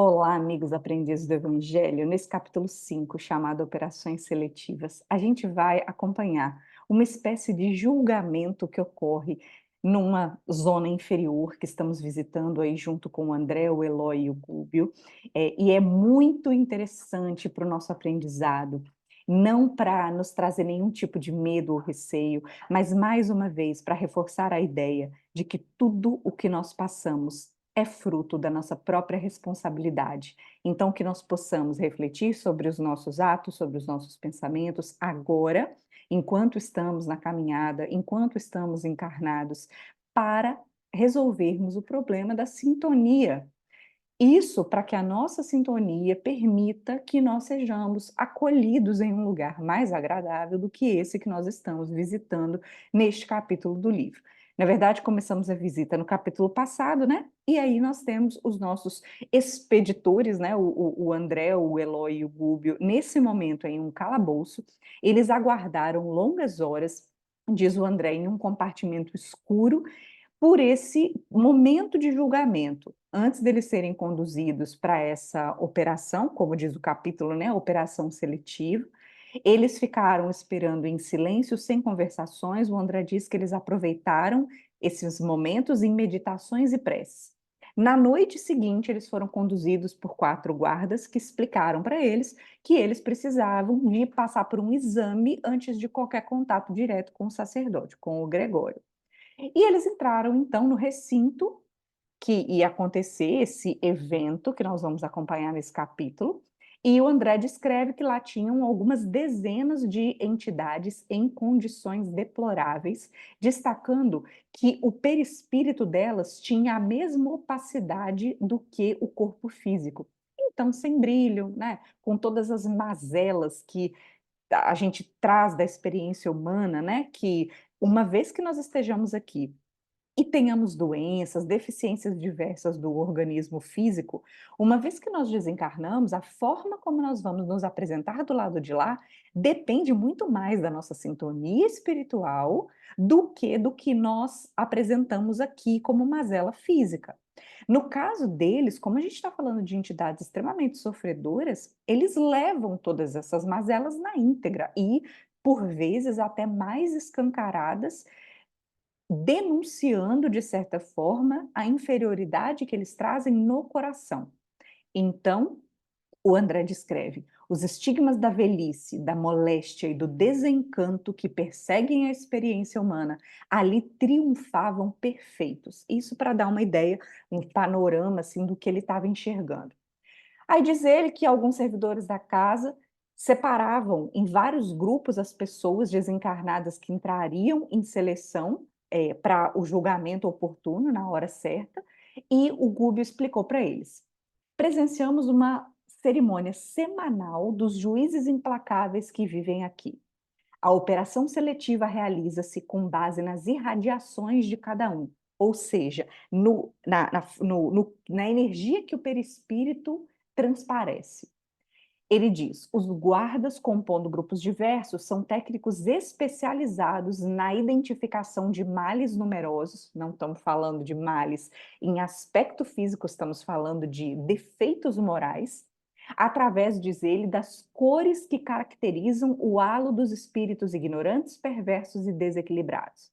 Olá, amigos aprendizes do Evangelho. Nesse capítulo 5, chamado Operações Seletivas, a gente vai acompanhar uma espécie de julgamento que ocorre numa zona inferior que estamos visitando aí junto com o André, o Eloy e o Gúbio. E é muito interessante para o nosso aprendizado, não para nos trazer nenhum tipo de medo ou receio, mas mais uma vez para reforçar a ideia de que tudo o que nós passamos é fruto da nossa própria responsabilidade. Então, que nós possamos refletir sobre os nossos atos, sobre os nossos pensamentos agora, enquanto estamos na caminhada, enquanto estamos encarnados, para resolvermos o problema da sintonia. Isso para que a nossa sintonia permita que nós sejamos acolhidos em um lugar mais agradável do que esse que nós estamos visitando neste capítulo do livro. Na verdade, começamos a visita no capítulo passado, né? E aí nós temos os nossos expeditores, né? O André, o Eloy e o Gúbio, nesse momento em um calabouço. Eles aguardaram longas horas, diz o André, em um compartimento escuro, por esse momento de julgamento, antes deles serem conduzidos para essa operação, como diz o capítulo, né, operação seletiva, eles ficaram esperando em silêncio, sem conversações. O André diz que eles aproveitaram esses momentos em meditações e preces. Na noite seguinte, eles foram conduzidos por 4 guardas que explicaram para eles que eles precisavam de passar por um exame antes de qualquer contato direto com o sacerdote, com o Gregório. E eles entraram então no recinto que ia acontecer esse evento que nós vamos acompanhar nesse capítulo, e o André descreve que lá tinham algumas dezenas de entidades em condições deploráveis, destacando que o perispírito delas tinha a mesma opacidade do que o corpo físico. Então, sem brilho, né, com todas as mazelas que a gente traz da experiência humana, né, que uma vez que nós estejamos aqui e tenhamos doenças, deficiências diversas do organismo físico, uma vez que nós desencarnamos, a forma como nós vamos nos apresentar do lado de lá depende muito mais da nossa sintonia espiritual do que nós apresentamos aqui como mazela física. No caso deles, como a gente está falando de entidades extremamente sofredoras, eles levam todas essas mazelas na íntegra e, por vezes, até mais escancaradas, denunciando, de certa forma, a inferioridade que eles trazem no coração. Então, o André descreve os estigmas da velhice, da moléstia e do desencanto que perseguem a experiência humana, ali triunfavam perfeitos. Isso para dar uma ideia, um panorama assim do que ele estava enxergando. Aí diz ele que alguns servidores da casa separavam em vários grupos as pessoas desencarnadas que entrariam em seleção para o julgamento oportuno, na hora certa, e o Gúbio explicou para eles. Presenciamos uma cerimônia semanal dos juízes implacáveis que vivem aqui. A operação seletiva realiza-se com base nas irradiações de cada um, ou seja, na energia que o perispírito transparece. Ele diz: os guardas, compondo grupos diversos, são técnicos especializados na identificação de males numerosos. Não estamos falando de males em aspecto físico, estamos falando de defeitos morais, através, diz ele, das cores que caracterizam o halo dos espíritos ignorantes, perversos e desequilibrados.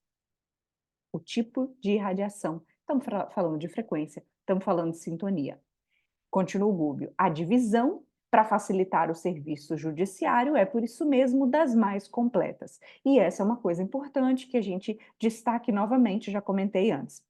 O tipo de irradiação. Estamos falando de frequência, estamos falando de sintonia. Continua o Gúbio. A divisão, para facilitar o serviço judiciário, é por isso mesmo das mais completas. E essa é uma coisa importante que a gente destaque novamente, já comentei antes.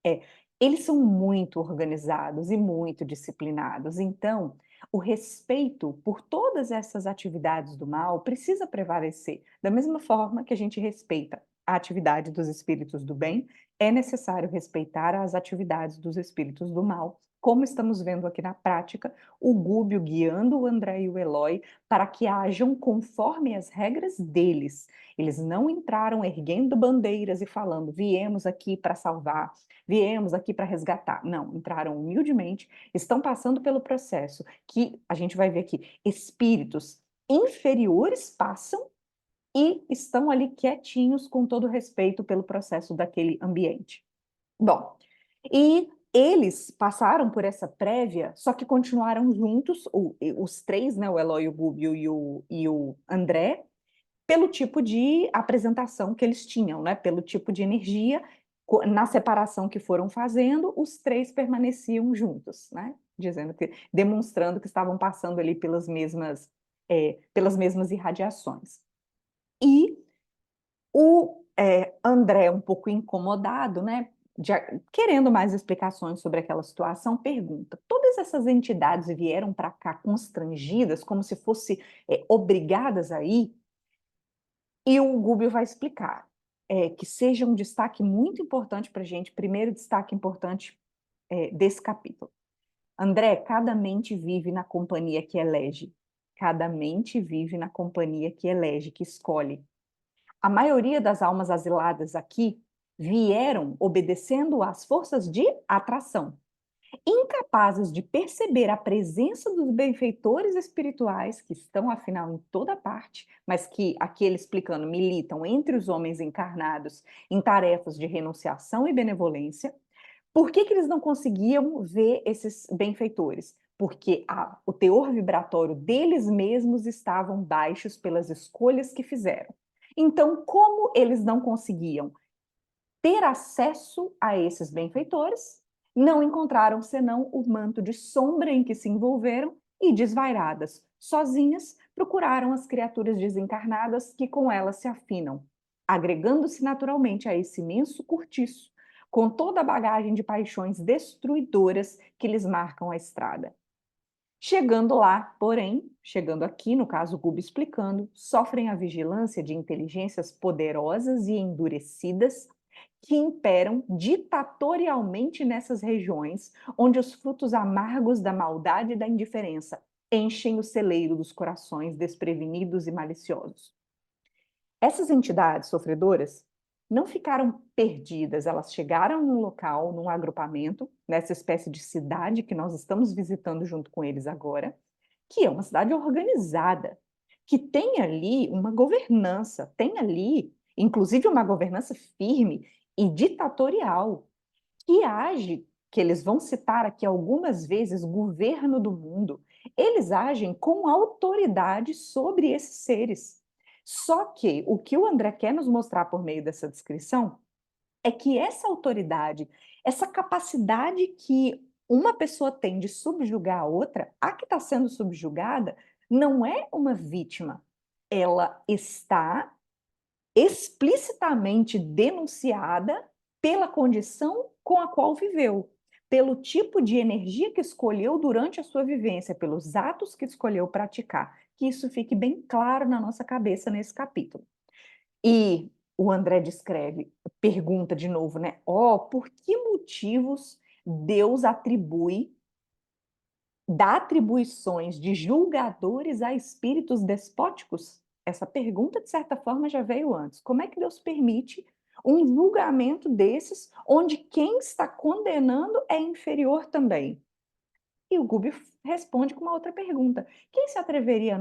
É, eles são muito organizados e muito disciplinados, então o respeito por todas essas atividades do mal precisa prevalecer. Da mesma forma que a gente respeita a atividade dos espíritos do bem, é necessário respeitar as atividades dos espíritos do mal, como estamos vendo aqui na prática, o Gúbio guiando o André e o Eloy para que ajam conforme as regras deles. Eles não entraram erguendo bandeiras e falando: viemos aqui para salvar, viemos aqui para resgatar. Não, entraram humildemente, estão passando pelo processo que a gente vai ver aqui. Espíritos inferiores passam e estão ali quietinhos, com todo respeito pelo processo daquele ambiente. Bom, e Eles passaram por essa prévia, só que continuaram juntos, os três, né, o Eloy, o Gúbio e o André, pelo tipo de apresentação que eles tinham, né, pelo tipo de energia, na separação que foram fazendo, os três permaneciam juntos, né, demonstrando que estavam passando ali pelas mesmas irradiações. E o André, um pouco incomodado, né, querendo mais explicações sobre aquela situação, pergunta: todas essas entidades vieram para cá constrangidas, como se fossem obrigadas a ir? E o Gúbio vai explicar que seja um destaque muito importante para a gente, primeiro destaque importante desse capítulo. André, cada mente vive na companhia que elege. Cada mente vive na companhia que elege, que escolhe. A maioria das almas asiladas aqui vieram obedecendo às forças de atração, incapazes de perceber a presença dos benfeitores espirituais, que estão, afinal, em toda parte, mas que, aqui ele explicando, militam entre os homens encarnados em tarefas de renunciação e benevolência. Por que eles não conseguiam ver esses benfeitores? Porque o teor vibratório deles mesmos estavam baixos pelas escolhas que fizeram. Então, como eles não conseguiam ter acesso a esses benfeitores, não encontraram senão o manto de sombra em que se envolveram e, desvairadas, sozinhas, procuraram as criaturas desencarnadas que com elas se afinam, agregando-se naturalmente a esse imenso cortiço, com toda a bagagem de paixões destruidoras que lhes marcam a estrada. Chegando lá, porém, chegando aqui, no caso o Gubi explicando, sofrem a vigilância de inteligências poderosas e endurecidas que imperam ditatorialmente nessas regiões, onde os frutos amargos da maldade e da indiferença enchem o celeiro dos corações desprevenidos e maliciosos. Essas entidades sofredoras não ficaram perdidas, elas chegaram num local, num agrupamento, nessa espécie de cidade que nós estamos visitando junto com eles agora, que é uma cidade organizada, que tem ali uma governança, tem ali, inclusive, uma governança firme e ditatorial, que age, que eles vão citar aqui algumas vezes, governo do mundo. Eles agem com autoridade sobre esses seres. Só que o que o André quer nos mostrar por meio dessa descrição é que essa autoridade, essa capacidade que uma pessoa tem de subjugar a outra, a que está sendo subjugada, não é uma vítima. Ela está explicitamente denunciada pela condição com a qual viveu, pelo tipo de energia que escolheu durante a sua vivência, pelos atos que escolheu praticar. Que isso fique bem claro na nossa cabeça nesse capítulo. E o André descreve, pergunta de novo, né? Por que motivos Deus dá atribuições de julgadores a espíritos despóticos? Essa pergunta, de certa forma, já veio antes. Como é que Deus permite um julgamento desses, onde quem está condenando é inferior também? E o Gubi responde com uma outra pergunta. Quem se atreveria a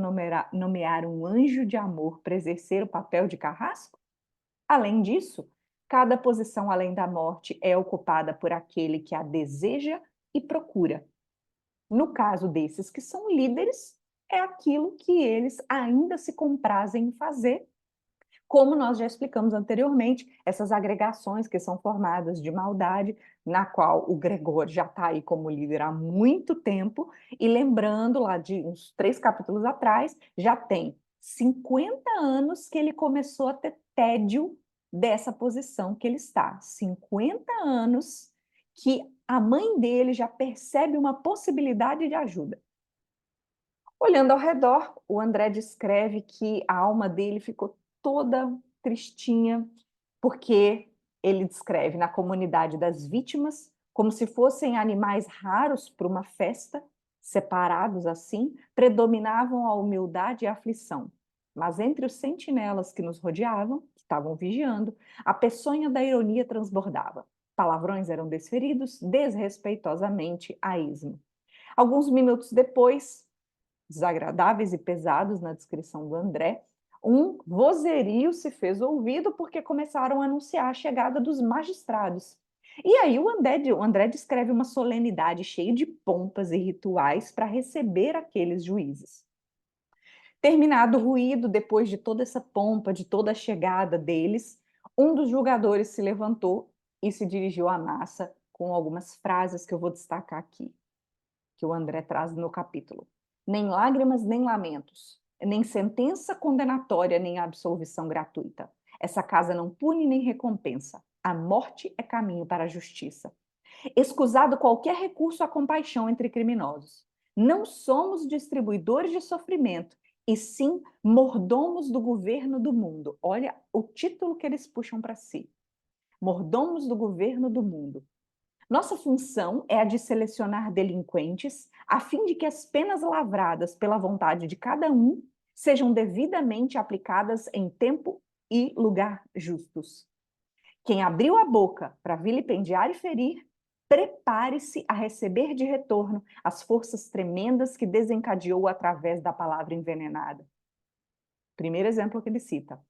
nomear um anjo de amor para exercer o papel de carrasco? Além disso, cada posição além da morte é ocupada por aquele que a deseja e procura. No caso desses que são líderes, é aquilo que eles ainda se comprazem em fazer, como nós já explicamos anteriormente, essas agregações que são formadas de maldade, na qual o Gregor já está aí como líder há muito tempo, e lembrando lá de uns 3 capítulos atrás, já tem 50 anos que ele começou a ter tédio dessa posição que ele está. 50 anos que a mãe dele já percebe uma possibilidade de ajuda. Olhando ao redor, o André descreve que a alma dele ficou toda tristinha, porque ele descreve na comunidade das vítimas como se fossem animais raros para uma festa, separados assim, predominavam a humildade e a aflição. Mas entre os sentinelas que nos rodeavam, que estavam vigiando, a peçonha da ironia transbordava. Palavrões eram desferidos desrespeitosamente a esmo. Alguns minutos depois, desagradáveis e pesados na descrição do André, um vozerio se fez ouvido porque começaram a anunciar a chegada dos magistrados. E aí o André descreve uma solenidade cheia de pompas e rituais para receber aqueles juízes. Terminado o ruído, depois de toda essa pompa, de toda a chegada deles, um dos julgadores se levantou e se dirigiu à massa com algumas frases que eu vou destacar aqui, que o André traz no capítulo. Nem lágrimas, nem lamentos, nem sentença condenatória, nem absolvição gratuita. Essa casa não pune nem recompensa. A morte é caminho para a justiça. Escusado qualquer recurso à compaixão entre criminosos. Não somos distribuidores de sofrimento, e sim mordomos do governo do mundo. Olha o título que eles puxam para si. Mordomos do governo do mundo. Nossa função é a de selecionar delinquentes, a fim de que as penas lavradas pela vontade de cada um sejam devidamente aplicadas em tempo e lugar justos. Quem abriu a boca para vilipendiar e ferir, prepare-se a receber de retorno as forças tremendas que desencadeou através da palavra envenenada. Primeiro exemplo que ele cita.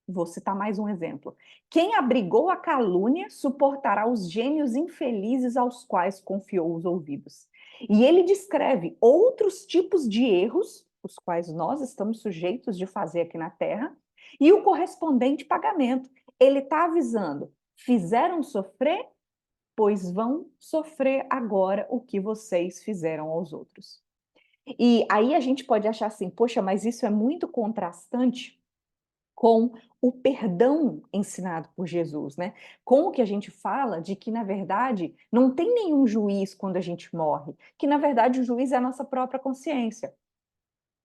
Vou citar mais um exemplo. Quem abrigou a calúnia suportará os gênios infelizes aos quais confiou os ouvidos. E ele descreve outros tipos de erros, os quais nós estamos sujeitos de fazer aqui na Terra, e o correspondente pagamento. Ele está avisando: fizeram sofrer, pois vão sofrer agora o que vocês fizeram aos outros. E aí a gente pode achar assim, poxa, mas isso é muito contrastante com o perdão ensinado por Jesus, né? Com o que a gente fala de que, na verdade, não tem nenhum juiz quando a gente morre, que, na verdade, o juiz é a nossa própria consciência.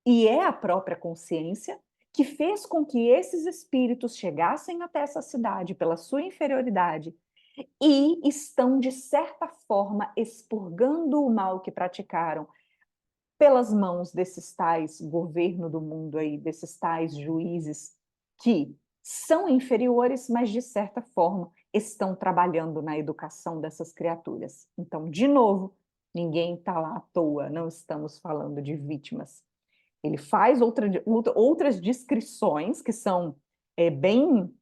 E é a própria consciência que fez com que esses espíritos chegassem até essa cidade pela sua inferioridade e estão, de certa forma, expurgando o mal que praticaram pelas mãos desses tais governo do mundo aí, desses tais juízes que são inferiores, mas de certa forma estão trabalhando na educação dessas criaturas. Então, de novo, ninguém está lá à toa, não estamos falando de vítimas. Ele faz outras descrições que são bem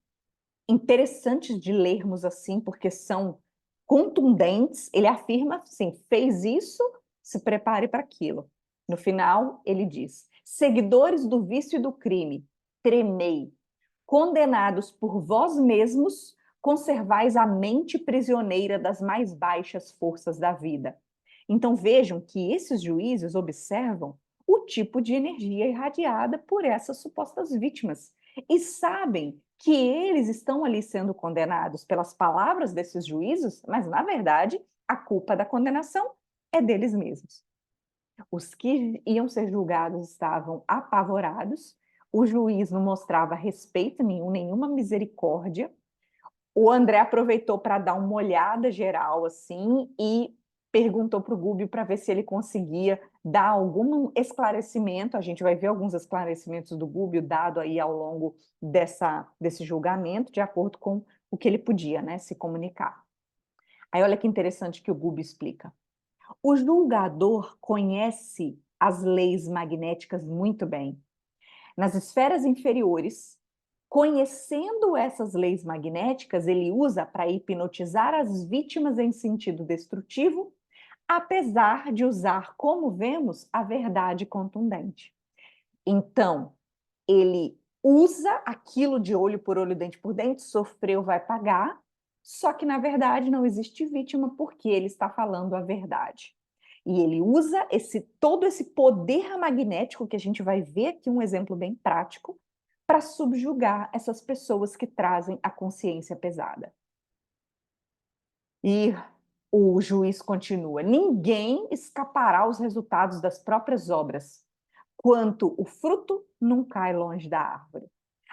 interessantes de lermos assim, porque são contundentes. Ele afirma assim: fez isso, se prepare para aquilo. No final, ele diz: seguidores do vício e do crime, tremei, condenados por vós mesmos, conservais a mente prisioneira das mais baixas forças da vida. Então vejam que esses juízes observam o tipo de energia irradiada por essas supostas vítimas e sabem que eles estão ali sendo condenados pelas palavras desses juízes, mas na verdade a culpa da condenação é deles mesmos. Os que iam ser julgados estavam apavorados, o juiz não mostrava respeito nenhum, nenhuma misericórdia. O André aproveitou para dar uma olhada geral assim e perguntou para o Gúbio para ver se ele conseguia dar algum esclarecimento. A gente vai ver alguns esclarecimentos do Gúbio dado aí ao longo desse julgamento, de acordo com o que ele podia, né, se comunicar. Aí olha que interessante que o Gúbio explica. O julgador conhece as leis magnéticas muito bem. Nas esferas inferiores, conhecendo essas leis magnéticas, ele usa para hipnotizar as vítimas em sentido destrutivo, apesar de usar, como vemos, a verdade contundente. Então, ele usa aquilo de olho por olho, dente por dente, sofreu, vai pagar, só que, na verdade, não existe vítima porque ele está falando a verdade. E ele usa todo esse poder magnético, que a gente vai ver aqui um exemplo bem prático, para subjugar essas pessoas que trazem a consciência pesada. E o juiz continua: ninguém escapará aos resultados das próprias obras, quanto o fruto não cai longe da árvore.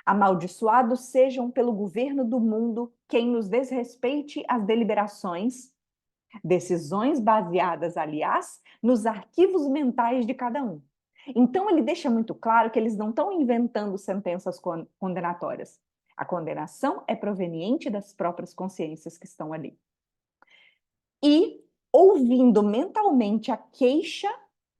Amaldiçoados sejam pelo governo do mundo quem nos desrespeite as deliberações, decisões baseadas, aliás, nos arquivos mentais de cada um. Então, ele deixa muito claro que eles não estão inventando sentenças condenatórias. A condenação é proveniente das próprias consciências que estão ali. E, ouvindo mentalmente a queixa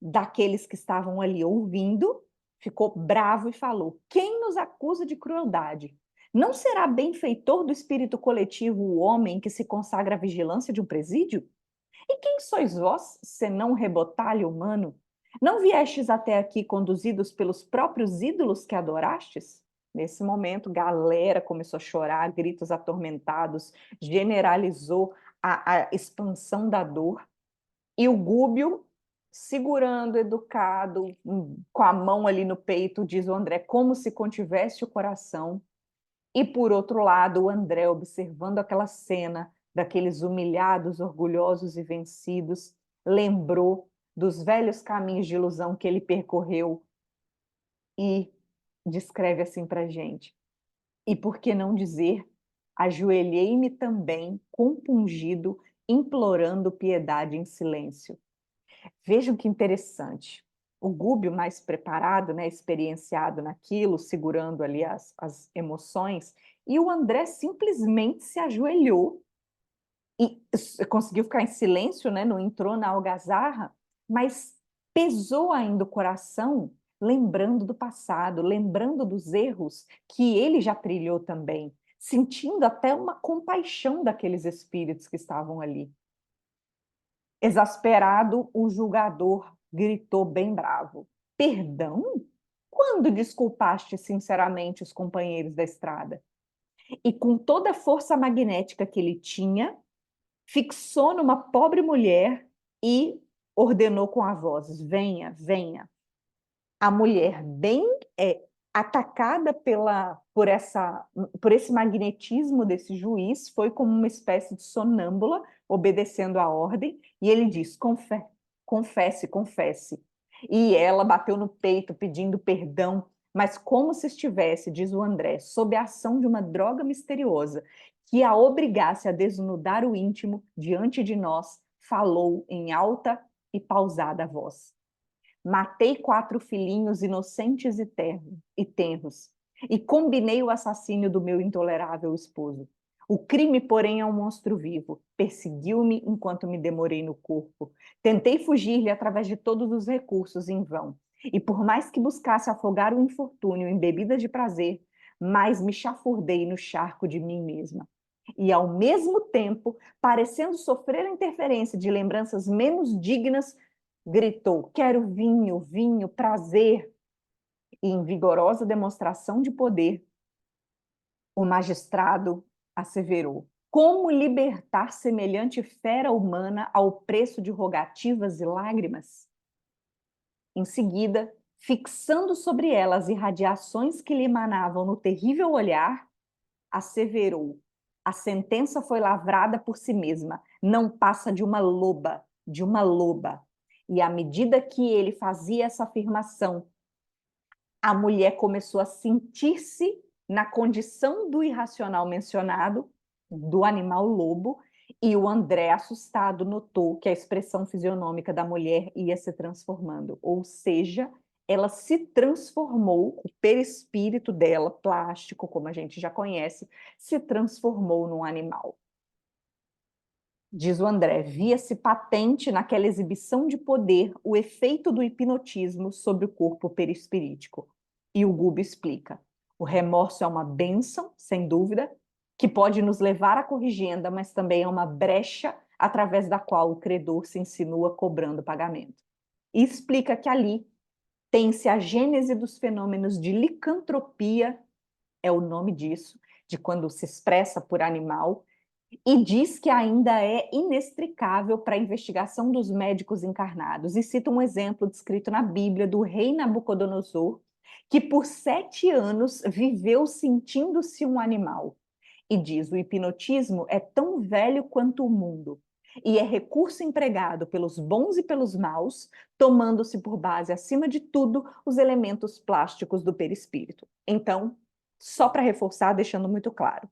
daqueles que estavam ali ouvindo, ficou bravo e falou: quem nos acusa de crueldade? Não será benfeitor do espírito coletivo o homem que se consagra à vigilância de um presídio? E quem sois vós, senão rebotalho humano? Não viestes até aqui conduzidos pelos próprios ídolos que adorastes? Nesse momento, galera começou a chorar, gritos atormentados, generalizou a expansão da dor. E o Gúbio, segurando, educado, com a mão ali no peito, diz o André, como se contivesse o coração. E, por outro lado, o André, observando aquela cena daqueles humilhados, orgulhosos e vencidos, lembrou dos velhos caminhos de ilusão que ele percorreu e descreve assim para a gente. E por que não dizer, ajoelhei-me também, compungido, implorando piedade em silêncio. Vejam que interessante. O Gúbio, mais preparado, né, experienciado naquilo, segurando ali as emoções, e o André simplesmente se ajoelhou e conseguiu ficar em silêncio, né, não entrou na algazarra, mas pesou ainda o coração, lembrando do passado, lembrando dos erros que ele já trilhou também, sentindo até uma compaixão daqueles espíritos que estavam ali. Exasperado, o julgador gritou bem bravo: Perdão? Quando desculpaste sinceramente os companheiros da estrada? E com toda a força magnética que ele tinha, fixou numa pobre mulher e ordenou com a voz: venha, venha. A mulher, bem atacada por esse magnetismo desse juiz, foi como uma espécie de sonâmbula, obedecendo a ordem, e ele diz: confesse, confesse. E ela bateu no peito pedindo perdão, mas como se estivesse, diz o André, sob a ação de uma droga misteriosa que a obrigasse a desnudar o íntimo diante de nós, falou em alta e pausada voz: matei 4 filhinhos inocentes e tenros, e combinei o assassínio do meu intolerável esposo. O crime, porém, é um monstro vivo. Perseguiu-me enquanto me demorei no corpo. Tentei fugir-lhe através de todos os recursos em vão. E por mais que buscasse afogar o infortúnio em bebidas de prazer, mais me chafurdei no charco de mim mesma. E, ao mesmo tempo, parecendo sofrer a interferência de lembranças menos dignas, gritou: quero vinho, vinho, prazer. E, em vigorosa demonstração de poder, o magistrado asseverou: como libertar semelhante fera humana ao preço de rogativas e lágrimas? Em seguida, fixando sobre ela as irradiações que lhe emanavam no terrível olhar, asseverou: a sentença foi lavrada por si mesma, não passa de uma loba, de uma loba. E à medida que ele fazia essa afirmação, a mulher começou a sentir-se na condição do irracional mencionado, do animal lobo, e o André, assustado, notou que a expressão fisionômica da mulher ia se transformando, ou seja, ela se transformou, o perispírito dela, plástico, como a gente já conhece, se transformou num animal. Diz o André, via-se patente naquela exibição de poder o efeito do hipnotismo sobre o corpo perispirítico. E o Gubo explica, o remorso é uma bênção, sem dúvida, que pode nos levar à corrigenda, mas também é uma brecha através da qual o credor se insinua cobrando pagamento. E explica que ali tem-se a gênese dos fenômenos de licantropia, é o nome disso, de quando se expressa por animal, e diz que ainda é inextricável para a investigação dos médicos encarnados. E cita um exemplo descrito na Bíblia do rei Nabucodonosor, que por 7 anos viveu sentindo-se um animal. E diz, o hipnotismo é tão velho quanto o mundo, e é recurso empregado pelos bons e pelos maus, tomando-se por base, acima de tudo, os elementos plásticos do perispírito. Então, só para reforçar, deixando muito claro,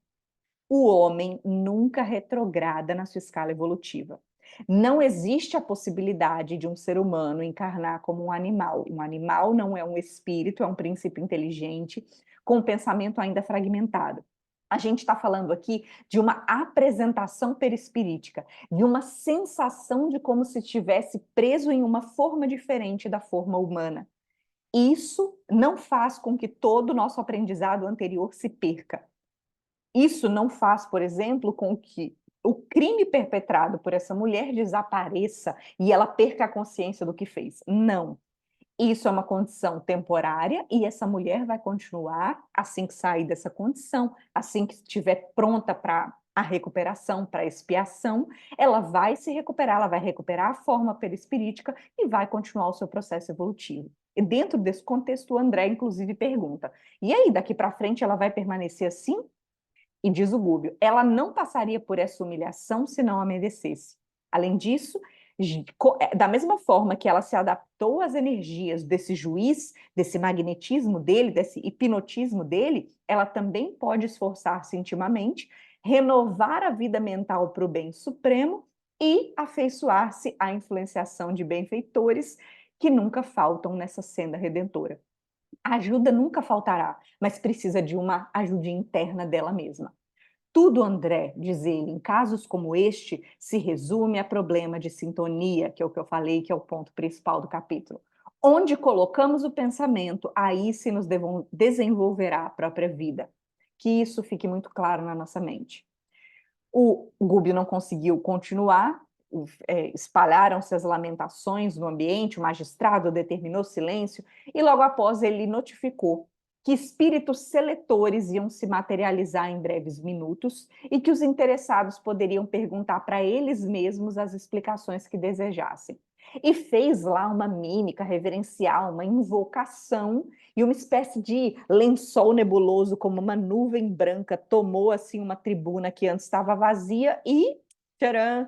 o homem nunca retrograda na sua escala evolutiva. Não existe a possibilidade de um ser humano encarnar como um animal. Um animal não é um espírito, é um princípio inteligente, com um pensamento ainda fragmentado. A gente está falando aqui de uma apresentação perispirítica, de uma sensação de como se estivesse preso em uma forma diferente da forma humana. Isso não faz com que todo o nosso aprendizado anterior se perca. Isso não faz, por exemplo, com que o crime perpetrado por essa mulher desapareça e ela perca a consciência do que fez. Não. Isso é uma condição temporária e essa mulher vai continuar, assim que sair dessa condição, assim que estiver pronta para a recuperação, para a expiação, ela vai se recuperar, ela vai recuperar a forma perispirítica e vai continuar o seu processo evolutivo. E dentro desse contexto, o André, inclusive, pergunta: e aí, daqui para frente ela vai permanecer assim? E diz o Gúbio, ela não passaria por essa humilhação se não a merecesse. Além disso, da mesma forma que ela se adaptou às energias desse juiz, desse magnetismo dele, desse hipnotismo dele, ela também pode esforçar-se intimamente, renovar a vida mental para o bem supremo e afeiçoar-se à influenciação de benfeitores que nunca faltam nessa senda redentora. A ajuda nunca faltará, mas precisa de uma ajuda interna dela mesma. Tudo, André, diz ele, em casos como este, se resume a problema de sintonia, que é o que eu falei, que é o ponto principal do capítulo. Onde colocamos o pensamento, aí se nos desenvolverá a própria vida. Que isso fique muito claro na nossa mente. O Gubbio não conseguiu continuar, espalharam-se as lamentações no ambiente, o magistrado determinou silêncio e logo após ele notificou que espíritos seletores iam se materializar em breves minutos e que os interessados poderiam perguntar para eles mesmos as explicações que desejassem. E fez lá uma mímica reverencial, uma invocação e uma espécie de lençol nebuloso, como uma nuvem branca, tomou assim uma tribuna que antes estava vazia e, tcharam,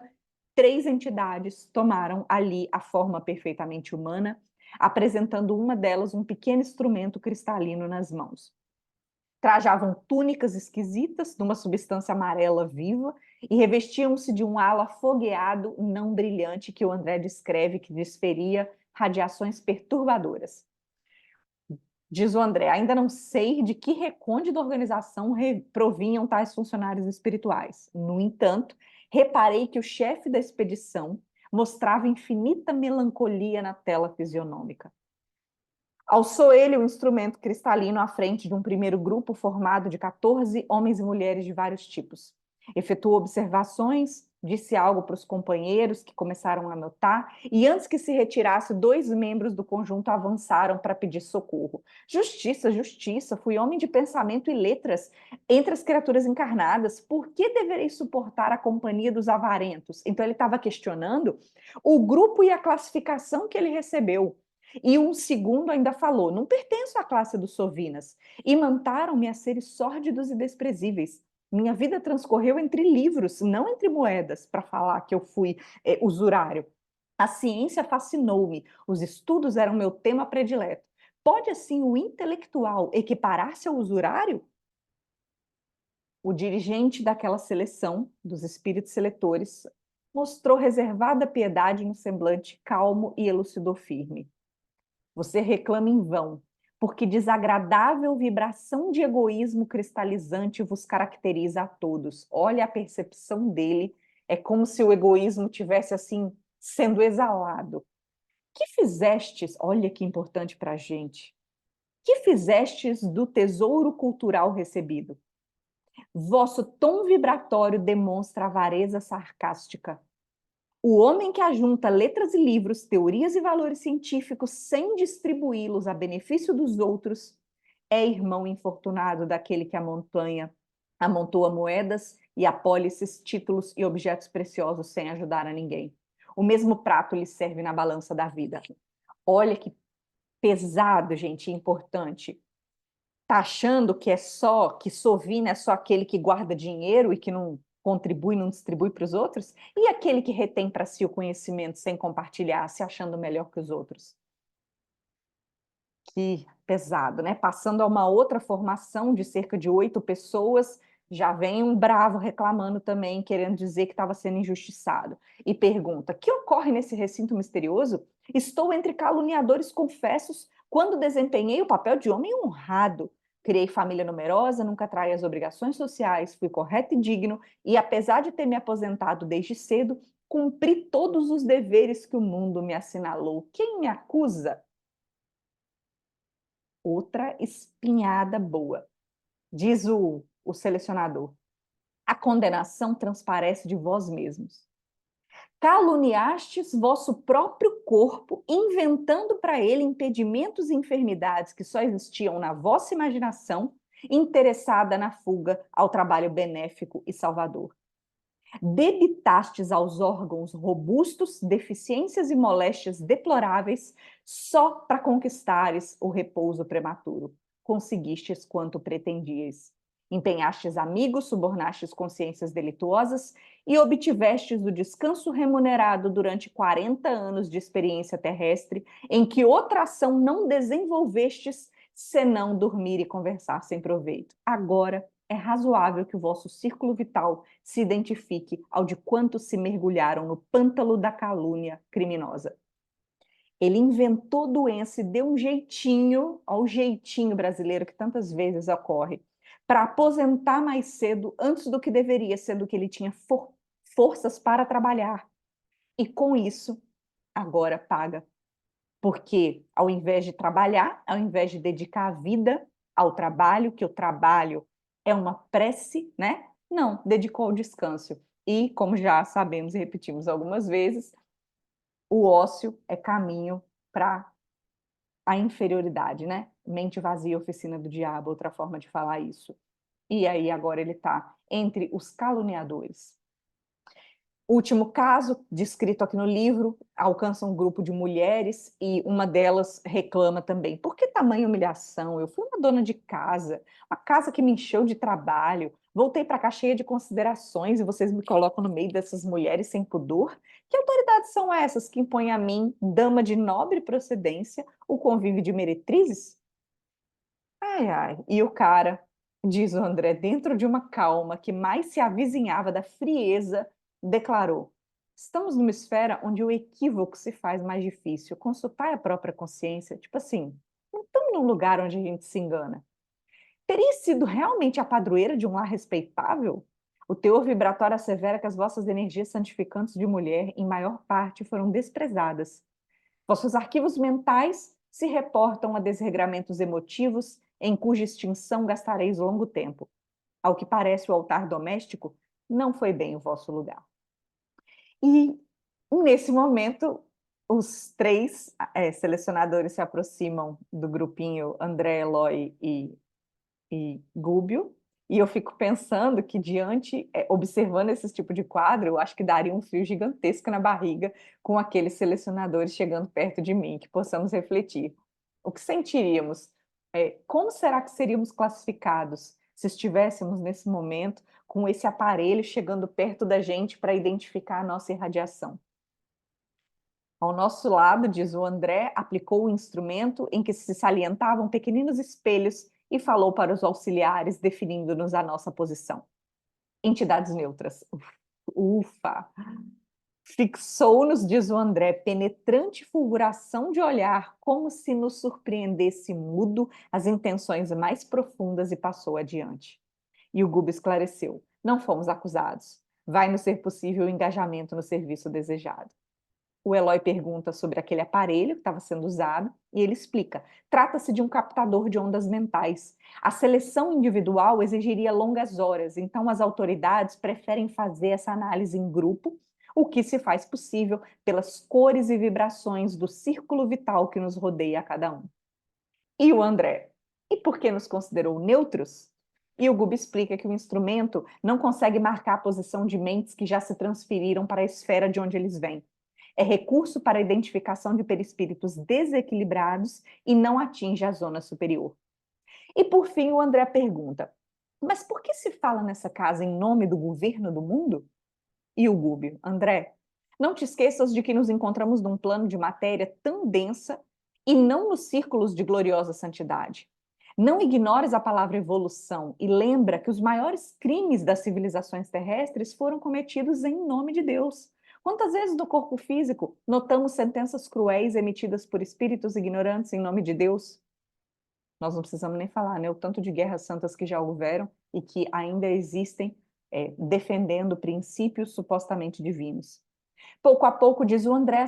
3 entidades tomaram ali a forma perfeitamente humana, apresentando uma delas um pequeno instrumento cristalino nas mãos. Trajavam túnicas esquisitas, de uma substância amarela viva, e revestiam-se de um halo afogueado não brilhante que o André descreve que desferia radiações perturbadoras. Diz o André, ainda não sei de que recôndita organização provinham tais funcionários espirituais. No entanto, reparei que o chefe da expedição mostrava infinita melancolia na tela fisionômica. Alçou ele o instrumento cristalino à frente de um primeiro grupo formado de 14 homens e mulheres de vários tipos. Efetuou observações, disse algo para os companheiros, que começaram a notar, e antes que se retirasse, 2 membros do conjunto avançaram para pedir socorro. Justiça, justiça, fui homem de pensamento e letras entre as criaturas encarnadas, por que deverei suportar a companhia dos avarentos? Então ele estava questionando o grupo e a classificação que ele recebeu. E um segundo ainda falou: não pertenço à classe dos Sovinas. Imantaram-me a seres sórdidos e desprezíveis. Minha vida transcorreu entre livros, não entre moedas, para falar que eu fui usurário. A ciência fascinou-me, os estudos eram meu tema predileto. Pode assim o intelectual equiparar-se ao usurário? O dirigente daquela seleção, dos espíritos seletores, mostrou reservada piedade no semblante calmo e elucidou firme. Você reclama em vão, porque desagradável vibração de egoísmo cristalizante vos caracteriza a todos. Olha a percepção dele, é como se o egoísmo tivesse assim sendo exalado. Que fizestes, olha que importante para a gente, que fizestes do tesouro cultural recebido? Vosso tom vibratório demonstra avareza sarcástica. O homem que ajunta letras e livros, teorias e valores científicos sem distribuí-los a benefício dos outros é irmão infortunado daquele que amontoa moedas e apólices, títulos e objetos preciosos sem ajudar a ninguém. O mesmo prato lhe serve na balança da vida. Olha que pesado, gente, importante. Tá achando que é só, que Sovina é só aquele que guarda dinheiro e que não contribui, não distribui para os outros? E aquele que retém para si o conhecimento sem compartilhar, se achando melhor que os outros? Que pesado, né? Passando a uma outra formação de cerca de 8 pessoas, já vem um bravo reclamando também, querendo dizer que estava sendo injustiçado. E pergunta: que ocorre nesse recinto misterioso? Estou entre caluniadores confessos quando desempenhei o papel de homem honrado. Criei família numerosa, nunca traí as obrigações sociais, fui correto e digno, e apesar de ter me aposentado desde cedo, cumpri todos os deveres que o mundo me assinalou. Quem me acusa? Outra espinhada boa. Diz o o selecionador. A condenação transparece de vós mesmos. Caluniastes vosso próprio corpo, inventando para ele impedimentos e enfermidades que só existiam na vossa imaginação, interessada na fuga ao trabalho benéfico e salvador. Debitastes aos órgãos robustos deficiências e moléstias deploráveis só para conquistares o repouso prematuro. Conseguistes quanto pretendíeis. Empenhastes amigos, subornastes consciências delituosas e obtivestes o descanso remunerado durante 40 anos de experiência terrestre, em que outra ação não desenvolvestes, senão dormir e conversar sem proveito. Agora é razoável que o vosso círculo vital se identifique ao de quantos se mergulharam no pântano da calúnia criminosa. Ele inventou doença e deu um jeitinho, ao jeitinho brasileiro que tantas vezes ocorre, para aposentar mais cedo, antes do que deveria, sendo que ele tinha forças para trabalhar. E com isso, agora paga. Porque ao invés de trabalhar, ao invés de dedicar a vida ao trabalho, que o trabalho é uma prece, né? Não, dedicou ao descanso. E, como já sabemos e repetimos algumas vezes, o ócio é caminho para a inferioridade, né? Mente vazia, oficina do diabo, outra forma de falar isso. E aí agora ele está entre os caluniadores. Último caso, descrito aqui no livro, alcança um grupo de mulheres e uma delas reclama também. Por que tamanha humilhação? Eu fui uma dona de casa, uma casa que me encheu de trabalho, voltei para cá cheia de considerações e vocês me colocam no meio dessas mulheres sem pudor? Que autoridades são essas que impõem a mim, dama de nobre procedência, o convívio de meretrizes? Ai, ai. E o cara, diz o André, dentro de uma calma que mais se avizinhava da frieza, declarou: estamos numa esfera onde o equívoco se faz mais difícil. Consultar a própria consciência, tipo assim, não estamos num lugar onde a gente se engana. Teria sido realmente a padroeira de um lar respeitável? O teor vibratório assevera que as vossas energias santificantes de mulher, em maior parte, foram desprezadas. Vossos arquivos mentais se reportam a desregramentos emotivos em cuja extinção gastareis longo tempo. Ao que parece, o altar doméstico não foi bem o vosso lugar. E, nesse momento, os três selecionadores se aproximam do grupinho André, Eloy e Gúbio, e eu fico pensando que observando esse tipo de quadro, eu acho que daria um frio gigantesco na barriga com aqueles selecionadores chegando perto de mim, que possamos refletir. O que sentiríamos? Como será que seríamos classificados se estivéssemos nesse momento com esse aparelho chegando perto da gente para identificar a nossa irradiação? Ao nosso lado, diz o André, aplicou o instrumento em que se salientavam pequeninos espelhos e falou para os auxiliares, definindo-nos a nossa posição. Entidades neutras. Ufa! Fixou-nos, diz o André, penetrante fulguração de olhar, como se nos surpreendesse mudo as intenções mais profundas e passou adiante. E o Gubo esclareceu: não fomos acusados. Vai nos ser possível o engajamento no serviço desejado. O Eloy pergunta sobre aquele aparelho que estava sendo usado e ele explica. Trata-se de um captador de ondas mentais. A seleção individual exigiria longas horas, então as autoridades preferem fazer essa análise em grupo, o que se faz possível pelas cores e vibrações do círculo vital que nos rodeia a cada um. E o André? E por que nos considerou neutros? E o Gubi explica que o instrumento não consegue marcar a posição de mentes que já se transferiram para a esfera de onde eles vêm. É recurso para a identificação de perispíritos desequilibrados e não atinge a zona superior. E por fim, o André pergunta: mas por que se fala nessa casa em nome do governo do mundo? E o Gúbio: André, não te esqueças de que nos encontramos num plano de matéria tão densa e não nos círculos de gloriosa santidade. Não ignores a palavra evolução e lembra que os maiores crimes das civilizações terrestres foram cometidos em nome de Deus. Quantas vezes no corpo físico notamos sentenças cruéis emitidas por espíritos ignorantes em nome de Deus? Nós não precisamos nem falar, né? O tanto de guerras santas que já houveram e que ainda existem defendendo princípios supostamente divinos. Pouco a pouco, diz o André,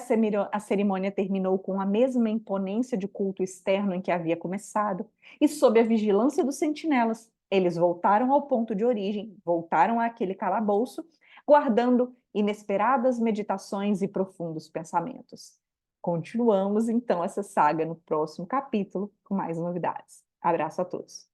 a cerimônia terminou com a mesma imponência de culto externo em que havia começado, e sob a vigilância dos sentinelas, Eles voltaram ao ponto de origem, voltaram àquele calabouço, guardando inesperadas meditações e profundos pensamentos. Continuamos então essa saga no próximo capítulo com mais novidades. Abraço a todos.